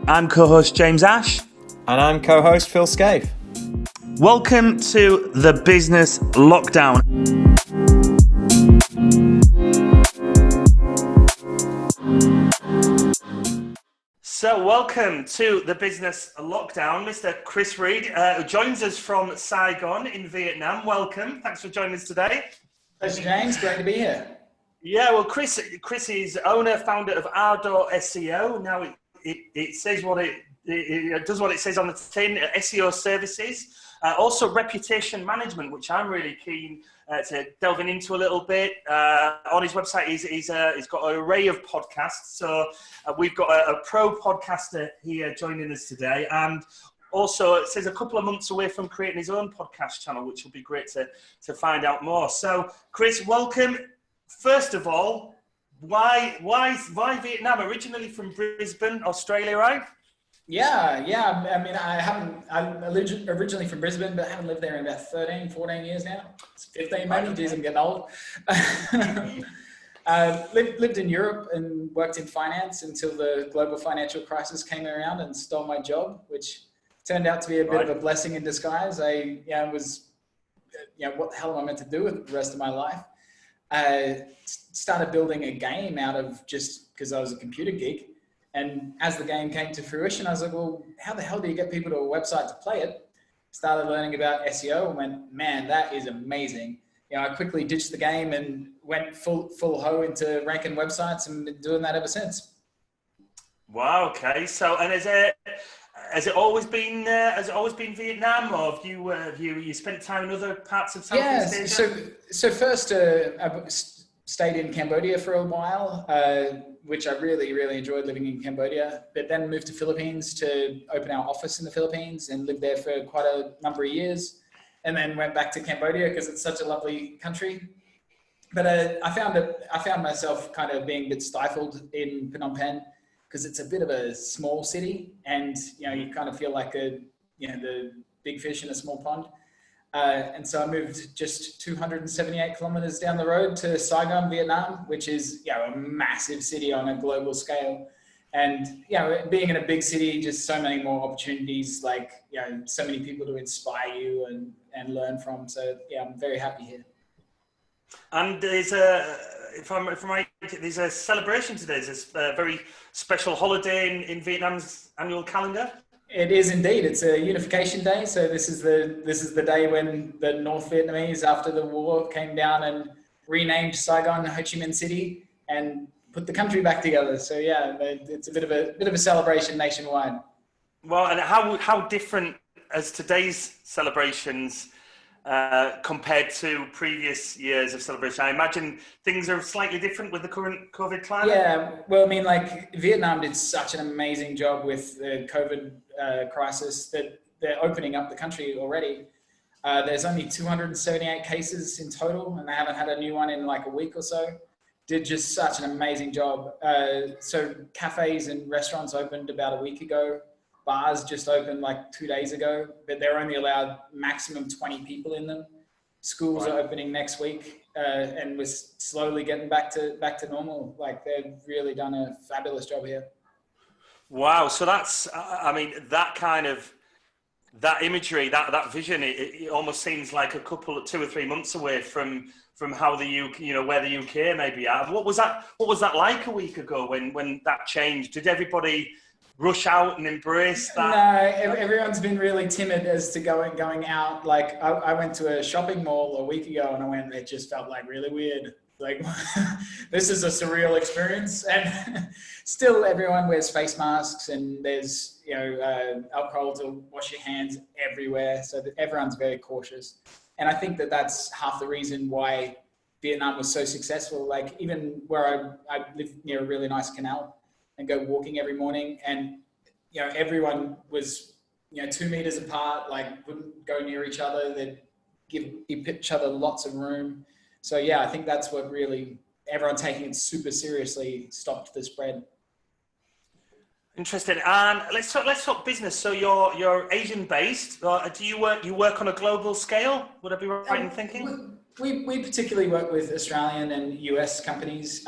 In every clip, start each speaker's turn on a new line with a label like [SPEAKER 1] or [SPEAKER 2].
[SPEAKER 1] I'm co-host James Ash.
[SPEAKER 2] And I'm co-host Phil Scaife.
[SPEAKER 1] Welcome to the Business Lockdown. So welcome to the Business Lockdown, Mr. Kris Reid, who joins us from Saigon in Vietnam. Welcome. Thanks for joining us today.
[SPEAKER 3] Pleasure, James. Great to be here.
[SPEAKER 1] Yeah, well, Kris is owner, founder of Ardor SEO. Now it says what it does what it says on the tin, SEO services. Also reputation management, which I'm really keen to delving into a little bit. On his website, he's got an array of podcasts. So we've got a pro podcaster here joining us today. And also, it says a couple of months away from creating his own podcast channel, which will be great to find out more. So, Kris, welcome. First of all, why Vietnam? Originally from Brisbane, Australia, right?
[SPEAKER 3] Yeah. I mean, I'm originally from Brisbane, but I haven't lived there in about 13, 14 years now. It's 15 maybe. Geez, I'm getting old. Lived in Europe and worked in finance until the global financial crisis came around and stole my job, which turned out to be a bit of a blessing in disguise. What the hell am I meant to do with the rest of my life? Started building a game out of just because I was a computer geek. And as the game came to fruition, I was like, well, how the hell do you get people to a website to play it? Started learning about SEO and went, man, that is amazing. I quickly ditched the game and went full hoe into ranking websites and been doing that ever since.
[SPEAKER 1] Wow. Okay. So, and has it always been Vietnam, or have you spent time in other parts of Southeast Asia?
[SPEAKER 3] So first I stayed in Cambodia for a while, which I really, really enjoyed living in Cambodia, but then moved to Philippines to open our office in the Philippines and lived there for quite a number of years, and then went back to Cambodia because it's such a lovely country. But I found myself kind of being a bit stifled in Phnom Penh because it's a bit of a small city, and you kind of feel like the big fish in a small pond. And so I moved just 278 kilometers down the road to Saigon, Vietnam, which is a massive city on a global scale. And being in a big city, just so many more opportunities, so many people to inspire you and learn from. So I'm very happy here.
[SPEAKER 1] And there's if I'm right, there's a celebration today. There's a very special holiday in Vietnam's annual calendar.
[SPEAKER 3] It is indeed. It's a Unification Day. So this is the day when the North Vietnamese, after the war, came down and renamed Saigon Ho Chi Minh City and put the country back together. So it's a bit of a celebration nationwide. Well,
[SPEAKER 1] and how different as today's celebrations compared to previous years of celebration? I imagine things are slightly different with the current COVID climate.
[SPEAKER 3] Yeah, well, I mean, Vietnam did such an amazing job with the COVID crisis that they're opening up the country already. There's only 278 cases in total, and they haven't had a new one in a week or so. Did just such an amazing job. So cafes and restaurants opened about a week ago. Bars just opened 2 days ago, but they're only allowed maximum 20 people in them. Schools are opening next week, and we're slowly getting back to normal. They've really done a fabulous job here.
[SPEAKER 1] Wow. So that's, that imagery, that vision, it almost seems like 2 or 3 months away from how the UK, where the UK may be at. What was that like a week ago when that changed? Did everybody rush out and embrace that?
[SPEAKER 3] No, everyone's been really timid as to going out. I went to a shopping mall a week ago and it just felt really weird. This is a surreal experience. And still everyone wears face masks and there's, alcohol to wash your hands everywhere. So that everyone's very cautious. And I think that's half the reason why Vietnam was so successful. Even where I live near a really nice canal, and go walking every morning, and everyone was 2 meters apart, wouldn't go near each other. They'd give each other lots of room. So I think that's what really, everyone taking it super seriously, stopped the spread.
[SPEAKER 1] Interesting. And let's talk business. So you're Asian based. Do you work on a global scale? Would I be right in thinking?
[SPEAKER 3] We particularly work with Australian and US companies.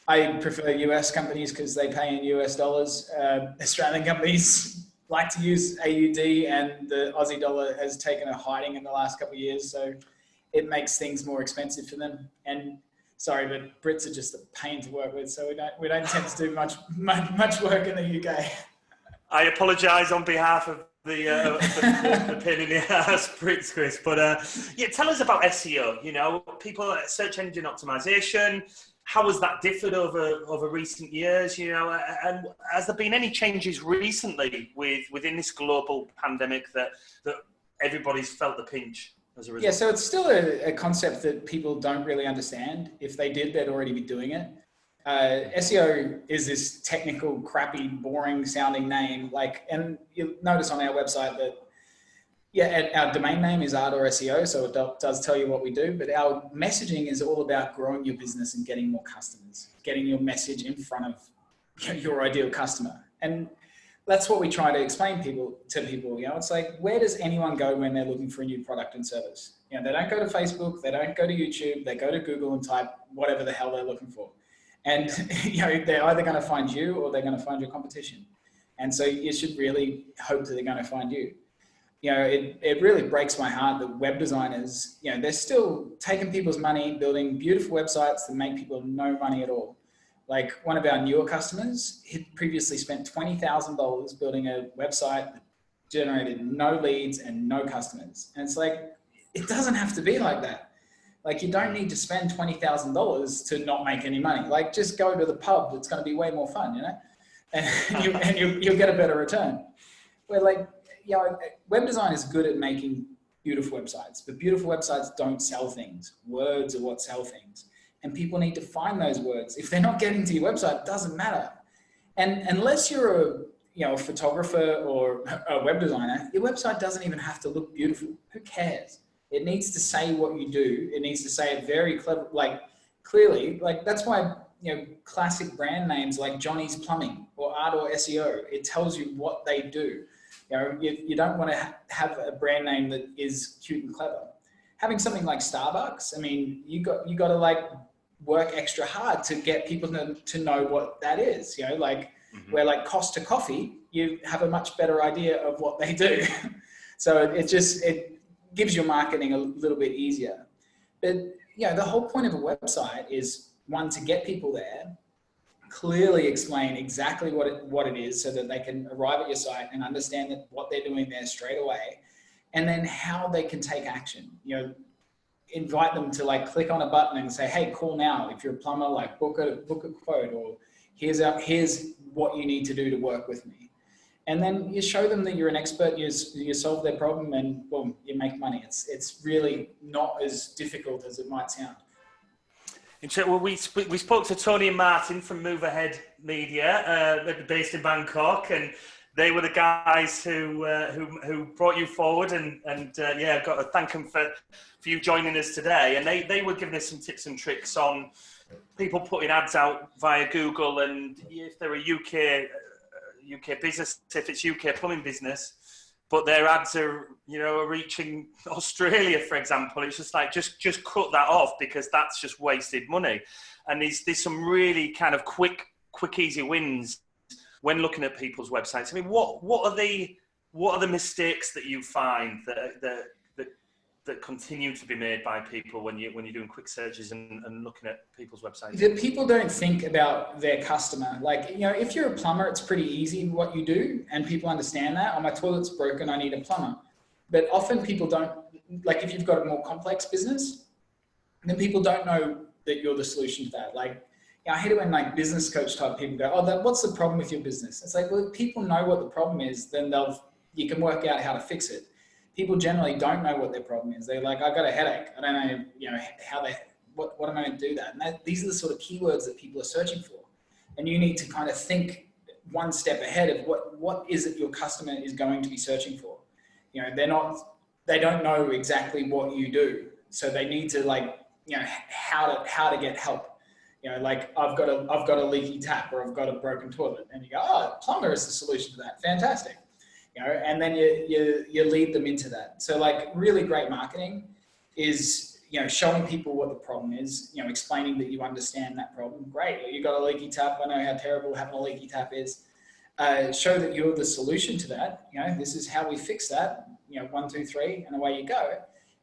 [SPEAKER 3] I prefer US companies because they pay in US dollars. Australian companies like to use AUD, and the Aussie dollar has taken a hiding in the last couple of years. So it makes things more expensive for them. And sorry, but Brits are just a pain to work with. So we don't tend to do much work in the UK.
[SPEAKER 1] I apologise on behalf of the pain in the ass, Brits, Chris. But yeah, tell us about SEO. You know, people, search engine optimization. How has that differed over recent years? You know, and has there been any changes recently within this global pandemic that everybody's felt the pinch as a result?
[SPEAKER 3] Yeah, so it's still a concept that people don't really understand. If they did, they'd already be doing it. SEO is this technical, crappy, boring sounding name. And you'll notice on our website that, yeah, our domain name is Ardor SEO, so it does tell you what we do, but our messaging is all about growing your business and getting more customers, getting your message in front of your ideal customer. And that's what we try to explain to people. You know, it's like, where does anyone go when they're looking for a new product and service? You know, they don't go to Facebook, they don't go to YouTube, they go to Google and type whatever the hell they're looking for. And you know, they're either going to find you or they're going to find your competition. And so you should really hope that they're going to find you. You know, it really breaks my heart that web designers, you know, they're still taking people's money, building beautiful websites that make people no money at all. Like one of our newer customers, he previously spent $20,000 building a website that generated no leads and no customers. And it's like, it doesn't have to be like that. Like, you don't need to spend $20,000 to not make any money. Like, just go to the pub. It's going to be way more fun, you know, and you'll get a better return. Where, like, you know, web design is good at making beautiful websites, but beautiful websites don't sell things. Words are what sell things, and people need to find those words. If they're not getting to your website, it doesn't matter. And unless you're a photographer or a web designer, your website doesn't even have to look beautiful. Who cares? It needs to say what you do. It needs to say it very clever, like clearly. Like, that's why, you know, classic brand names like Johnny's Plumbing or Ardor SEO, it tells you what they do. You know, you don't want to have a brand name that is cute and clever. Having something like Starbucks, I mean, you got to like work extra hard to get people to know what that is. You know, like where like Costa Coffee, you have a much better idea of what they do. So it gives your marketing a little bit easier. But, you know, the whole point of a website is, one, to get people there, clearly explain exactly what it is so that they can arrive at your site and understand that what they're doing there straight away, and then how they can take action. You know, invite them to like click on a button and say, hey, call now. If you're a plumber, like book a quote, or here's what you need to do to work with me. And then you show them that you're an expert, you solve their problem, and boom, you make money. It's really not as difficult as it might sound.
[SPEAKER 1] Well, we spoke to Tony and Martin from Move Ahead Media, based in Bangkok, and they were the guys who brought you forward, and yeah, I've got to thank them for you joining us today. And they were giving us some tips and tricks on people putting ads out via Google, and if they're a UK business, if it's UK plumbing business, but their ads are, you know, reaching Australia, for example, it's just like, just cut that off, because that's just wasted money. And there's some really kind of quick, easy wins when looking at people's websites. I mean, what are the mistakes that you find that continue to be made by people when you're doing quick searches and looking at people's websites?
[SPEAKER 3] That people don't think about their customer. Like, you know, if you're a plumber, it's pretty easy what you do, and people understand that. Oh, my toilet's broken, I need a plumber. But often people don't, like, if you've got a more complex business, then people don't know that you're the solution to that. Like, you know, I hate it when like business coach type people go, oh, what's the problem with your business? It's like, well, if people know what the problem is, then you can work out how to fix it. People generally don't know what their problem is. They're like, I got a headache. I don't know, you know, what am I going to do that? And these are the sort of keywords that people are searching for. And you need to kind of think one step ahead of what is it your customer is going to be searching for. You know, they don't know exactly what you do. So they need to, like, you know, how to get help. You know, like, I've got a leaky tap, or I've got a broken toilet. And you go, oh, plumber is the solution to that. Fantastic. You know, and then you lead them into that. So, like, really great marketing is, showing people what the problem is, explaining that you understand that problem. Great. You got a leaky tap. I know how terrible having a leaky tap is. Show that you're the solution to that. This is how we fix that. 1, 2, 3, and away you go.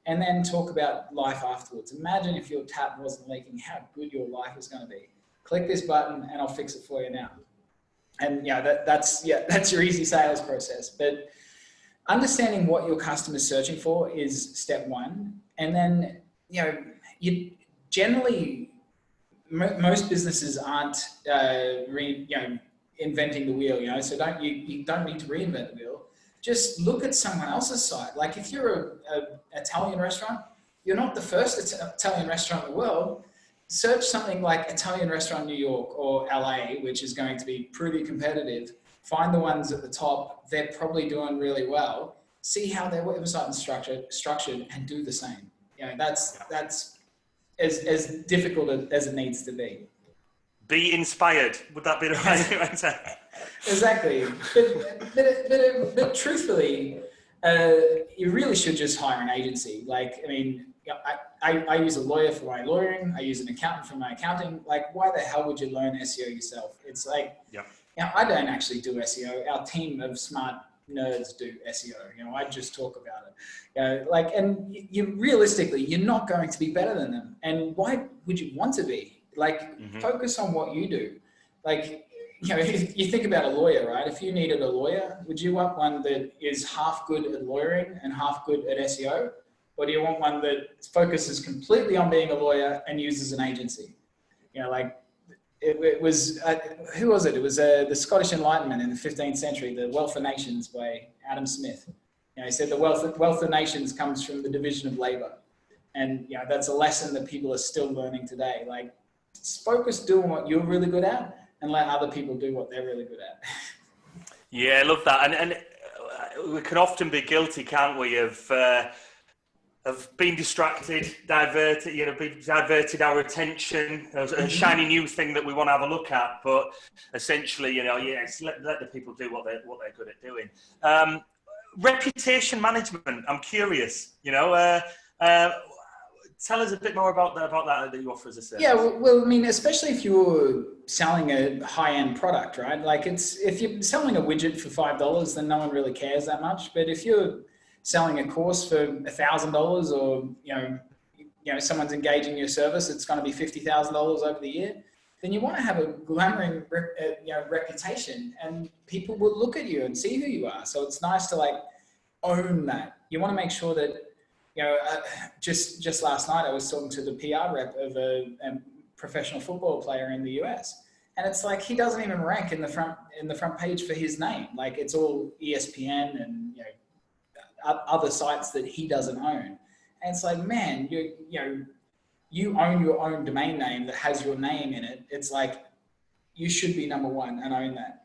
[SPEAKER 3] And then talk about life afterwards. Imagine if your tap wasn't leaking, how good your life is going to be. Click this button and I'll fix it for you now. And that's your easy sales process. But understanding what your customer's searching for is step one. And then, you generally, most businesses aren't inventing the wheel, so you don't need to reinvent the wheel. Just look at someone else's site. Like if you're an Italian restaurant, you're not the first Italian restaurant in the world. Search something like Italian restaurant New York or LA, which is going to be pretty competitive. Find the ones at the top. They're probably doing really well. See how their website is structured and do the same. That's as difficult as it needs to be.
[SPEAKER 1] Be inspired. Would that be the right answer?
[SPEAKER 3] Exactly. But truthfully, you really should just hire an agency. I use a lawyer for my lawyering. I use an accountant for my accounting. Why the hell would you learn SEO yourself? It's I don't actually do SEO. Our team of smart nerds do SEO. I just talk about it. And realistically, you're not going to be better than them. And why would you want to be? Focus on what you do. If you think about a lawyer, right? If you needed a lawyer, would you want one that is half good at lawyering and half good at SEO? Or do you want one that focuses completely on being a lawyer and uses an agency? It was, who was it? It was the Scottish Enlightenment in the 15th century, the Wealth of Nations by Adam Smith. He said the wealth of nations comes from the division of labor. And that's a lesson that people are still learning today. Focus doing what you're really good at and let other people do what they're really good at.
[SPEAKER 1] Yeah, I love that. And we can often be guilty, can't we, of being distracted, diverted our attention, a shiny new thing that we want to have a look at. But essentially, let the people do what they're good at doing. Reputation management. I'm curious. Tell us a bit more about that you offer as a service.
[SPEAKER 3] Yeah, well, I mean, especially if you're selling a high-end product, right? If you're selling a widget for $5, then no one really cares that much. But if you're selling a course for $1,000, or someone's engaging your service, it's going to be $50,000 over the year. Then you want to have a glamoring, reputation, and people will look at you and see who you are. So it's nice to own that. You want to make sure that. Just last night I was talking to the PR rep of a professional football player in the US, and it's he doesn't even rank in the front page for his name. It's all ESPN and other sites that he doesn't own. And it's man, you own your own domain name that has your name in it. It's you should be number one and own that.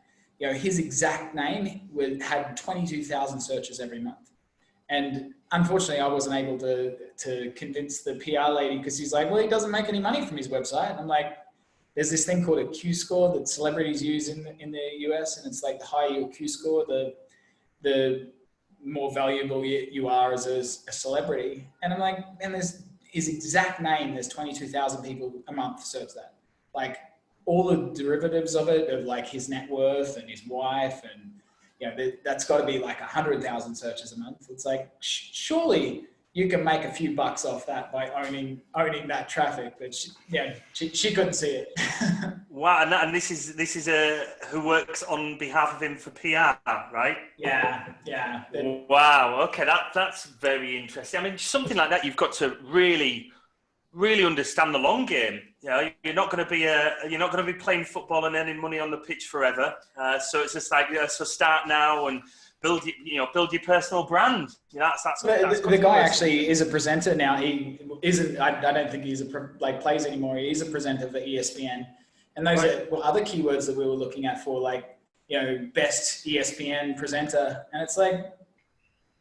[SPEAKER 3] His exact name had 22,000 searches every month. And unfortunately, I wasn't able to convince the PR lady, because he's well, he doesn't make any money from his website. And I'm there's this thing called a Q score that celebrities use in the US, and it's the higher your Q score, the more valuable you are as a celebrity. And I'm and there's his exact name. There's 22,000 people a month search that. All the derivatives of it, of his net worth and his wife and. That's got to be 100,000 searches a month. It's surely you can make a few bucks off that by owning that traffic. But she couldn't see it.
[SPEAKER 1] Wow, and this is who works on behalf of him for PR, right?
[SPEAKER 3] Yeah.
[SPEAKER 1] Wow. Okay, that's very interesting. I mean, something like that, you've got to really understand the long game. You're not going to be playing football and earning money on the pitch forever. So it's just so start now and build your personal brand. That's
[SPEAKER 3] the guy actually is a presenter now. He isn't. I don't think he's plays anymore. He is a presenter for ESPN, and those are other keywords that we were looking at for best ESPN presenter, and it's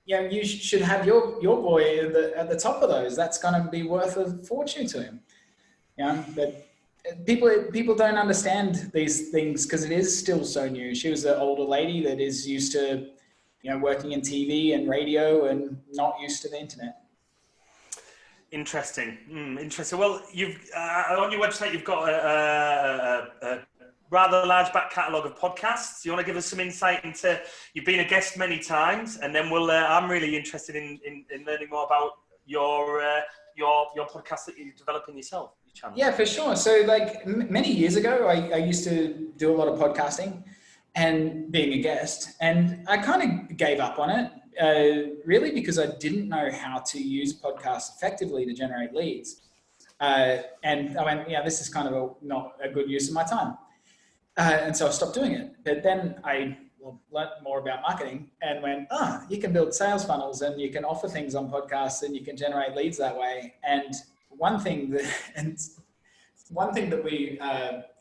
[SPEAKER 3] you should have your boy at the top of those. That's going to be worth a fortune to him. But people don't understand these things because it is still so new. She was an older lady that is used to, working in TV and radio and not used to the internet.
[SPEAKER 1] Interesting. Interesting. Well, you've on your website you've got a rather large back catalogue of podcasts. You want to give us some insight into? You've been a guest many times, and then we'll. I'm really interested in learning more about your podcast that you're developing yourself. Your channel.
[SPEAKER 3] Yeah, for sure. So, like many years ago, I used to do a lot of podcasting and being a guest, and I kind of gave up on it. Really because I didn't know how to use podcasts effectively to generate leads. And I went, yeah, this is kind of not a good use of my time. And so I stopped doing it. But then I learned more about marketing and went, you can build sales funnels and you can offer things on podcasts and you can generate leads that way. And one thing that we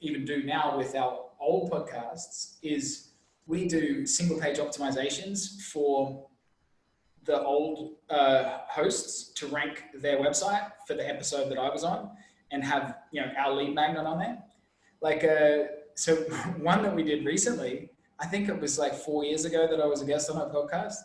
[SPEAKER 3] even do now with our old podcasts is we do single page optimizations for the old hosts to rank their website for the episode that I was on and have, our lead magnet on there. Like, so one that we did recently, I think it was like 4 years ago that I was a guest on a podcast.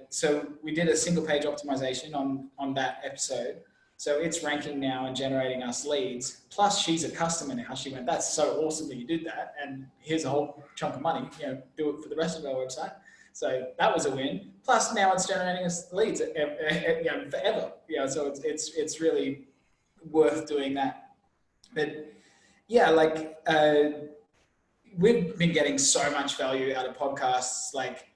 [SPEAKER 3] So we did a single page optimization on that episode. So it's ranking now and generating us leads. Plus she's a customer now. She went, that's so awesome that you did that. And here's a whole chunk of money, do it for the rest of our website. So that was a win. Plus now it's generating us leads forever. So it's really worth doing that. But yeah, like we've been getting so much value out of podcasts, like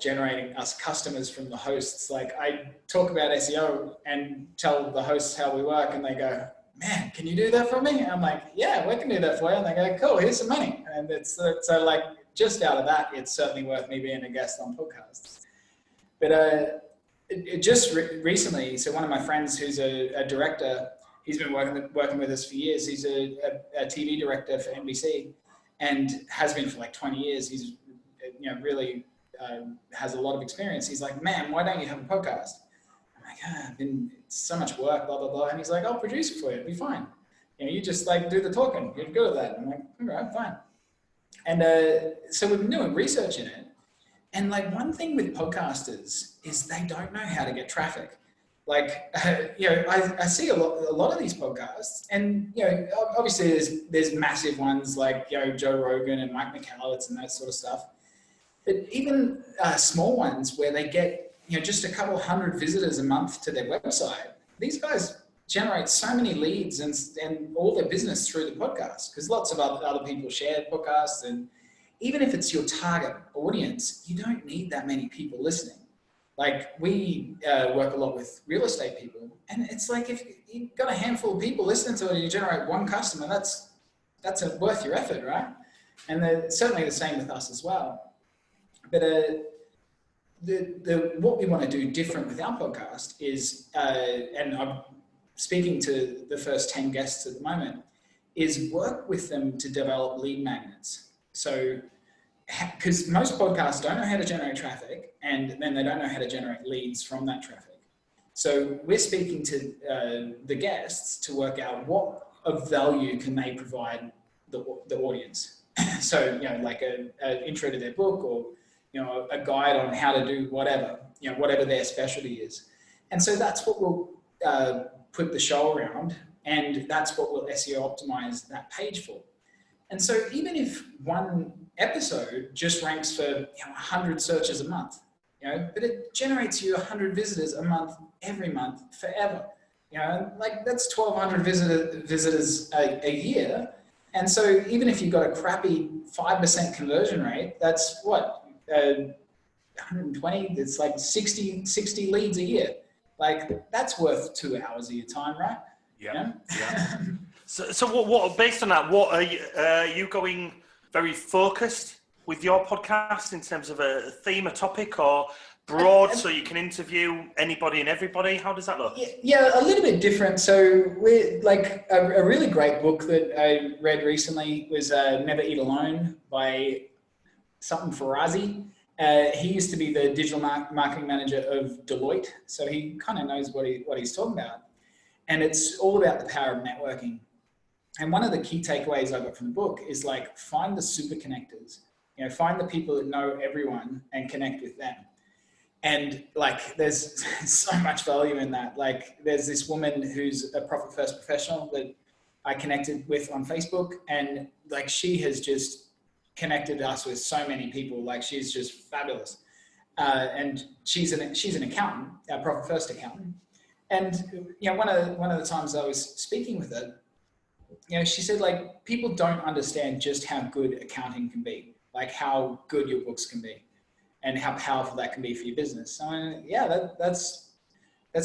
[SPEAKER 3] generating us customers from the hosts. Like I talk about SEO and tell the hosts how we work, and they go, "Man, can you do that for me?" And I'm like, "Yeah, we can do that for you." And they go, "Cool, here's some money." And it's so like. Just out of that, it's certainly worth me being a guest on podcasts. But recently, so one of my friends who's a director, he's been working with us for years. He's a TV director for NBC and has been for like 20 years. He's really has a lot of experience. He's like, "Man, why don't you have a podcast?" I'm like, it's so much work, blah, blah, blah. And he's like, "I'll produce it for you. It'll be fine. You just like do the talking. You're good at that." I'm like, "All right, fine." And so we've been doing research in it. And like one thing with podcasters is they don't know how to get traffic. Like, I see a lot of these podcasts and, obviously there's massive ones like, Joe Rogan and Mike McCallum and that sort of stuff. But even small ones where they get, just a couple hundred visitors a month to their website, these guys generate so many leads and all their business through the podcast because lots of other people share podcasts. And even if it's your target audience, you don't need that many people listening. Like we work a lot with real estate people, and it's like if you've got a handful of people listening to it and you generate one customer, that's worth your effort, right? And they're certainly the same with us as well. But what we want to do different with our podcast is, and I'm speaking to the first 10 guests at the moment, is work with them to develop lead magnets. So, because most podcasts don't know how to generate traffic and then they don't know how to generate leads from that traffic. So we're speaking to the guests to work out what of value can they provide the audience. So, like an intro to their book or, a guide on how to do whatever, whatever their specialty is. And so that's what we'll put the show around, and that's what we'll SEO optimize that page for. And so even if one episode just ranks for 100 searches a month, but it generates you 100 visitors a month, every month, forever. Like that's 1,200 visitors a year. And so even if you've got a crappy 5% conversion rate, that's what, 120, it's like 60 leads a year. Like that's worth 2 hours of your time, right?
[SPEAKER 1] Yeah. So what based on that, what are you going very focused with your podcast in terms of a theme, a topic, or broad so you can interview anybody and everybody? How does that look?
[SPEAKER 3] Yeah, a little bit different. So we're like a really great book that I read recently was Never Eat Alone by something Farazi. He used to be the digital marketing manager of Deloitte. So he kind of knows what he's talking about. And it's all about the power of networking. And one of the key takeaways I got from the book is like, find the super connectors, find the people that know everyone and connect with them. And like, there's so much value in that. Like, there's this woman who's a profit first professional that I connected with on Facebook, and like, she has just connected us with so many people. Like, she's just fabulous. And she's an accountant, a profit first accountant. And, you know, one of the times I was speaking with her, you know, she said, like, people don't understand just how good accounting can be, like how good your books can be and how powerful that can be for your business. So yeah, that's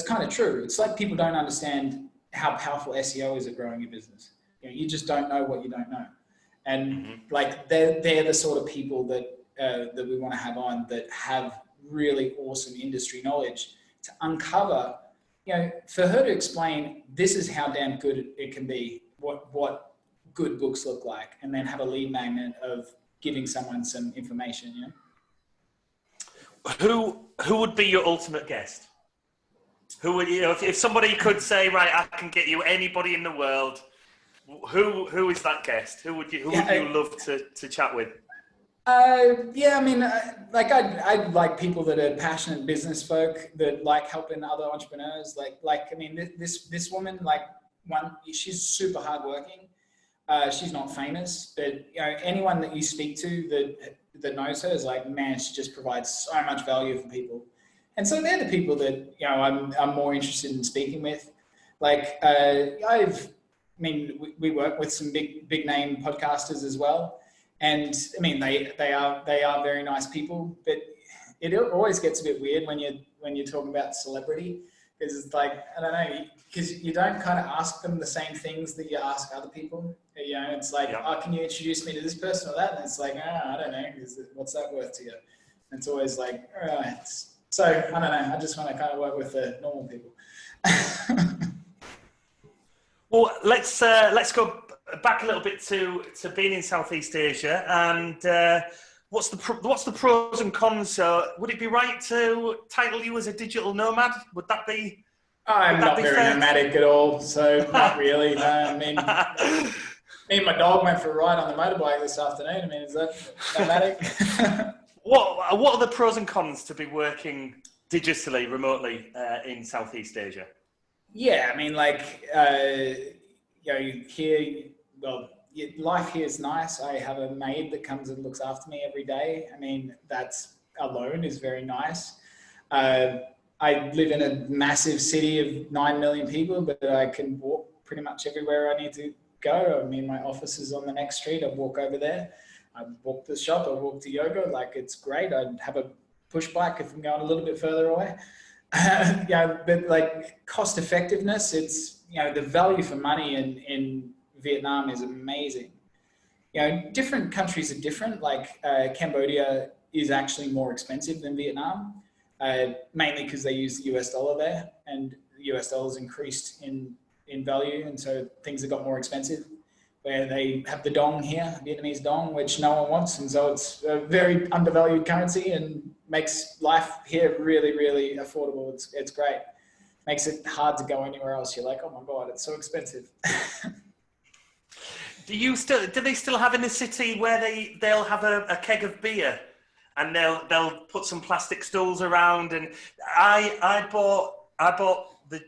[SPEAKER 3] kind of true. It's like people don't understand how powerful SEO is at growing your business. You know, you just don't know what you don't know. And like, they're the sort of people that we want to have on, that have really awesome industry knowledge to uncover, you know, for her to explain, this is how damn good it can be, what good books look like, and then have a lead magnet of giving someone some information, you know?
[SPEAKER 1] Who would be your ultimate guest? Who would, you know, if somebody could say, right, I can get you anybody in the world, who is that guest? Who would you love to chat with?
[SPEAKER 3] Yeah, I mean, like, I like people that are passionate business folk that like helping other entrepreneurs. Like, I mean, this woman, like, she's super hardworking. She's not famous, but, you know, anyone that you speak to that knows her is like, man, she just provides so much value for people. And so they're the people that, you know, I'm more interested in speaking with. Like, we work with some big name podcasters as well. And I mean, they are very nice people, but it always gets a bit weird when you're talking about celebrity, because it's like, I don't know, because you don't kind of ask them the same things that you ask other people. You know, it's like, oh, can you introduce me to this person or that? And it's like, I don't know, what's that worth to you? And it's always like, all right. So I don't know. I just want to kind of work with the normal people.
[SPEAKER 1] Well, let's go back a little bit to being in Southeast Asia, and what's the pros and cons? So, would it be right to title you as a digital nomad? Would that be?
[SPEAKER 3] I'm not very nomadic at all, so not really. No, I mean, me and my dog went for a ride on the motorbike this afternoon. I mean, is that nomadic?
[SPEAKER 1] What are the pros and cons to be working digitally, remotely in Southeast Asia?
[SPEAKER 3] Yeah, I mean, like, you know, life here is nice. I have a maid that comes and looks after me every day. I mean, that's alone is very nice. I live in a massive city of 9 million people, but I can walk pretty much everywhere I need to go. I mean, my office is on the next street. I walk over there. I walk to the shop. I walk to yoga. Like, it's great. I have a push bike if I'm going a little bit further away. Yeah, but like, cost effectiveness, it's, you know, the value for money in Vietnam is amazing. You know, different countries are different. Like, Cambodia is actually more expensive than Vietnam, mainly because they use the US dollar there, and the US dollar's increased in value, and so things have got more expensive. Where they have the dong here, Vietnamese dong, which no one wants, and so it's a very undervalued currency and makes life here really, really affordable. It's great. Makes it hard to go anywhere else. You're like, oh my God, it's so expensive.
[SPEAKER 1] Do they still have in the city where they'll have a keg of beer, and they'll put some plastic stools around? And I bought the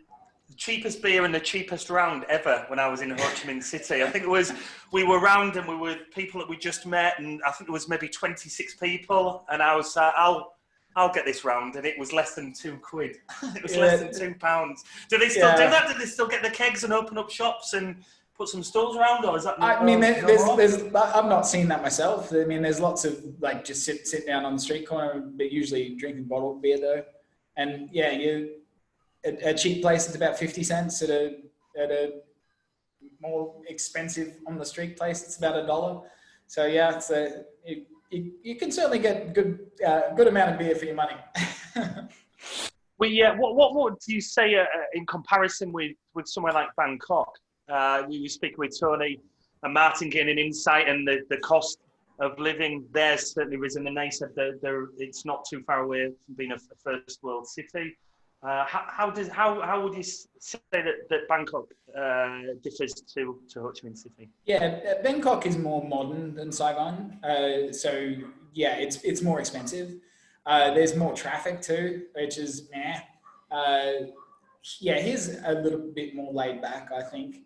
[SPEAKER 1] cheapest beer and the cheapest round ever when I was in Ho Chi Minh City. I think it was, we were round and we were people that we just met, and I think it was maybe 26 people, and I was I'll get this round, and it was less than £2. It was less than £2. Do they still do that? Do they still get the kegs and open up shops and put some stalls around, or is that?
[SPEAKER 3] I mean, I've not seen that myself. I mean, there's lots of, like, just sit down on the street corner, but usually drinking bottled beer though. And yeah, a cheap place, it's about 50 cents. At a more expensive on the street place, it's about $1. So yeah, you can certainly get good amount of beer for your money.
[SPEAKER 1] What would you say in comparison with somewhere like Bangkok? We were speaking with Tony and Martin, gaining insight, and the cost of living there's certainly risen. And they said that it's not too far away from being a first world city. How would you say that Bangkok differs to Ho Chi Minh City?
[SPEAKER 3] Yeah, Bangkok is more modern than Saigon. So yeah, it's more expensive. There's more traffic too, which is meh. Yeah, here's a little bit more laid back, I think,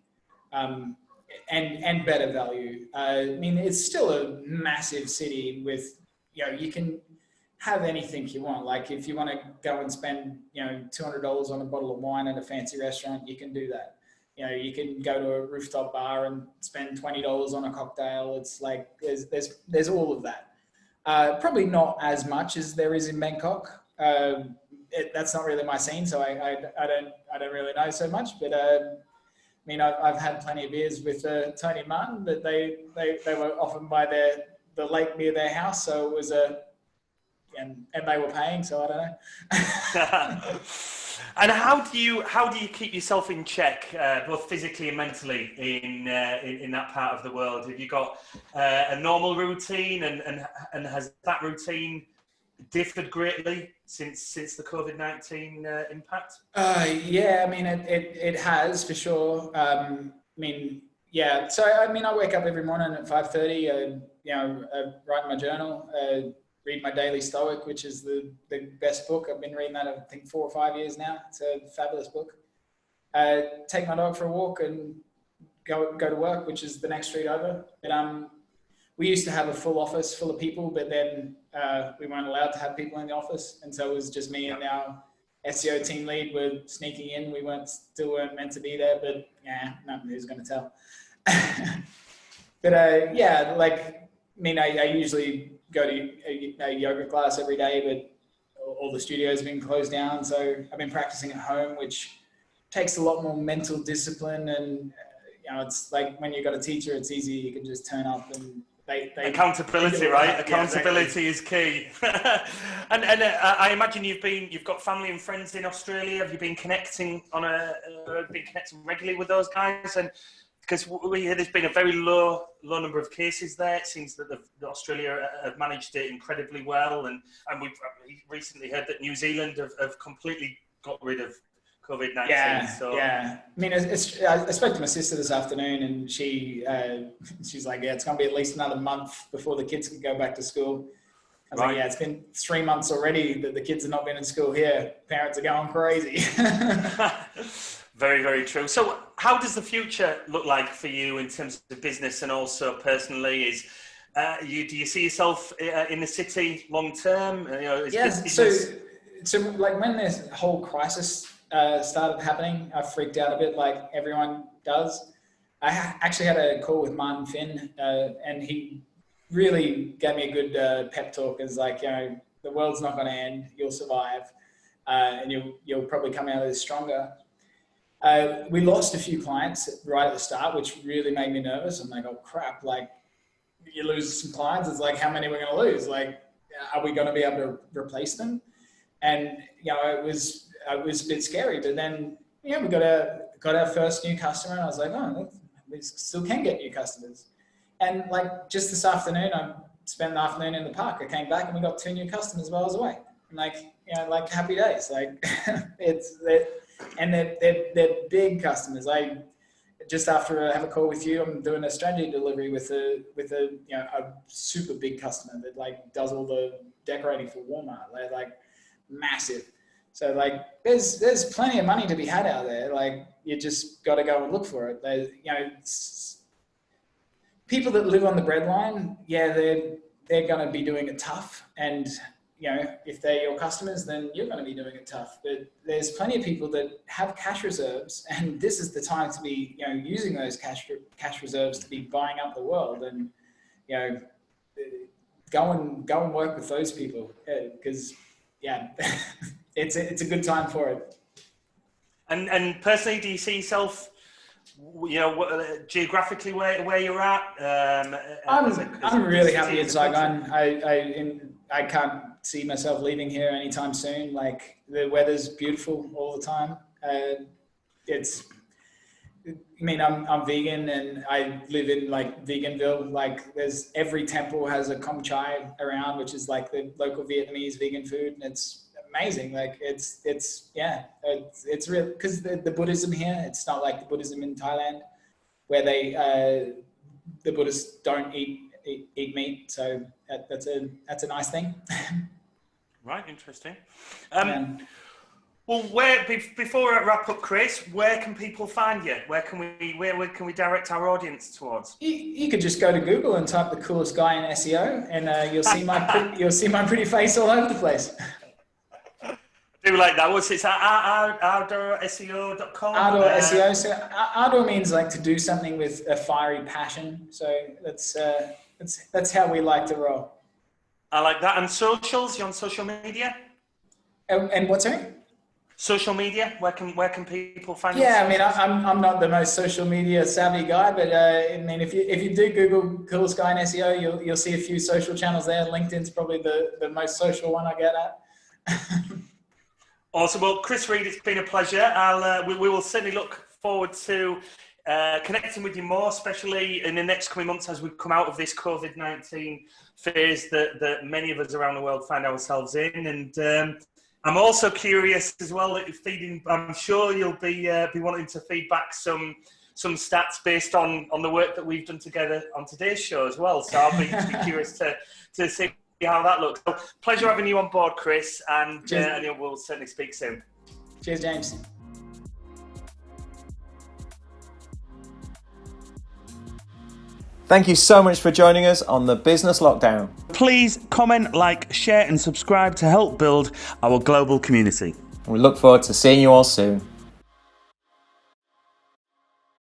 [SPEAKER 3] and better value. I mean, it's still a massive city with, you can have anything you want. Like if you want to go and spend, $200 on a bottle of wine at a fancy restaurant, you can do that. You can go to a rooftop bar and spend $20 on a cocktail. It's like there's all of that. Probably not as much as there is in Bangkok. That's not really my scene, so I don't really know so much. But I mean, I've had plenty of beers with Tony and Martin, but they were often by the lake near their house, so it was and they were paying, so I don't know.
[SPEAKER 1] And how do you keep yourself in check, both physically and mentally, in that part of the world? Have you got a normal routine, and has that routine differed greatly since the COVID-19 impact?
[SPEAKER 3] Yeah, I mean it has for sure. I mean, yeah. So I mean, I wake up every morning at 5:30. I write my journal. Read my daily Stoic, which is the best book. I've been reading that, I think, 4 or 5 years now. It's a fabulous book. Take my dog for a walk and go to work, which is the next street over. But we used to have a full office full of people, but then we weren't allowed to have people in the office, and so it was just me and our SEO team lead were sneaking in. We still weren't meant to be there, but yeah, who's going to tell? But yeah, like, I mean, I usually go to a yoga class every day, but all the studios have been closed down. So I've been practicing at home, which takes a lot more mental discipline. And, it's like when you've got a teacher, it's easy. You can just turn up and
[SPEAKER 1] accountability, right? Accountability
[SPEAKER 3] yeah,
[SPEAKER 1] is
[SPEAKER 3] exactly.
[SPEAKER 1] key. and I imagine you've got family and friends in Australia. Have you been connecting regularly with those guys? And because there's been a very low number of cases there. It seems that Australia have managed it incredibly well, and we've recently heard that New Zealand have completely got rid of COVID-19.
[SPEAKER 3] Yeah. I mean, I spoke to my sister this afternoon, and she's like, yeah, it's going to be at least another month before the kids can go back to school. I was like, yeah, it's been 3 months already that the kids have not been in school here. Parents are going crazy.
[SPEAKER 1] Very, very true. So how does the future look like for you in terms of business and also personally? Do you see yourself in the city long term?
[SPEAKER 3] So like when this whole crisis started happening, I freaked out a bit, like everyone does. I actually had a call with Martin Finn, and he really gave me a good pep talk. It's like, the world's not going to end. You'll survive, and you'll probably come out of this stronger. We lost a few clients right at the start, which really made me nervous. I'm like, oh crap, like you lose some clients. It's like, how many are we going to lose? Like, are we going to be able to replace them? And, it was a bit scary, but then, we got our first new customer, and I was like, oh, we still can get new customers. And like just this afternoon, I spent the afternoon in the park. I came back and we got 2 new customers while I was away. And like happy days. Like and they're big customers. Just after I have a call with you, I'm doing a strategy delivery with a super big customer that like does all the decorating for Walmart. They're like massive. So like there's plenty of money to be had out there. Like you just got to go and look for it. People that live on the breadline, they're going to be doing it tough. And if they're your customers, then you're going to be doing it tough. But there's plenty of people that have cash reserves, and this is the time to be, using those cash reserves to be buying up the world, and go and work with those people, because it's a good time for it.
[SPEAKER 1] And personally, do you see yourself, geographically where you're at?
[SPEAKER 3] I'm really happy in Saigon. I can't see myself leaving here anytime soon. Like the weather's beautiful all the time. I'm vegan, and I live in like Veganville. Like there's every temple has a Kom Chai around, which is like the local Vietnamese vegan food, and it's amazing. Like it's real, because the Buddhism here, it's not like the Buddhism in Thailand, where the Buddhists don't eat meat. So that's a nice thing.
[SPEAKER 1] Right, interesting.
[SPEAKER 3] Yeah.
[SPEAKER 1] Well, before I wrap up, Kris, where can people find you? Where can we direct our audience towards?
[SPEAKER 3] You could just go to Google and type the coolest guy in SEO, and you'll see my pretty face all over the place.
[SPEAKER 1] I do like that. What's it? ArdorSEO.com.
[SPEAKER 3] Ardor SEO. So Ardor means like to do something with a fiery passion. So that's how we like to roll.
[SPEAKER 1] I like that. And socials? You on social media?
[SPEAKER 3] And what's that?
[SPEAKER 1] Social media, where can people find you?
[SPEAKER 3] Yeah, I mean, I'm not the most social media savvy guy, but I mean, if you do Google coolest guy in SEO, you'll see a few social channels there. LinkedIn's probably the most social one I get at.
[SPEAKER 1] Awesome. Well, Kris Reid, it's been a pleasure. We will certainly look forward to connecting with you more, especially in the next coming months as we come out of this COVID-19 phase that many of us around the world find ourselves in. And I'm also curious as well that I'm sure you'll be wanting to feed back some stats based on the work that we've done together on today's show as well. So I'll be curious to see how that looks. So, pleasure having you on board, Kris, and we'll certainly speak soon.
[SPEAKER 3] Cheers, James.
[SPEAKER 2] Thank you so much for joining us on the Business Lockdown.
[SPEAKER 1] Please comment, like, share and subscribe to help build our global community.
[SPEAKER 2] We look forward to seeing you all soon.